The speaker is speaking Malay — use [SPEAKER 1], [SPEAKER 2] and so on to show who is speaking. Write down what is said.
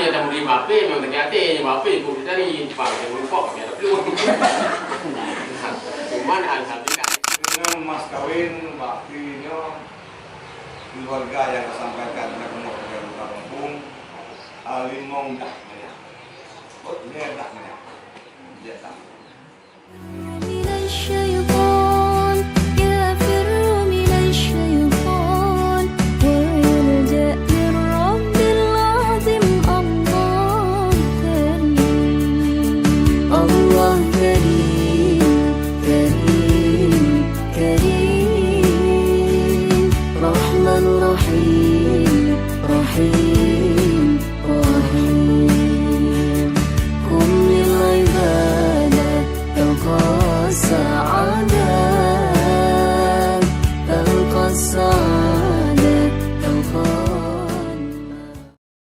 [SPEAKER 1] dia dah beli apa, memang tak hati, apa ikut kita ni, pakai lupa, biar perlu. Cuman alhamdulillah.
[SPEAKER 2] Dengan mas kawin baktinya keluarga yang disampaikan oleh keluarga kampung alimong dah banyak. Ini dah banyak. Dia dah.
[SPEAKER 3] رحيم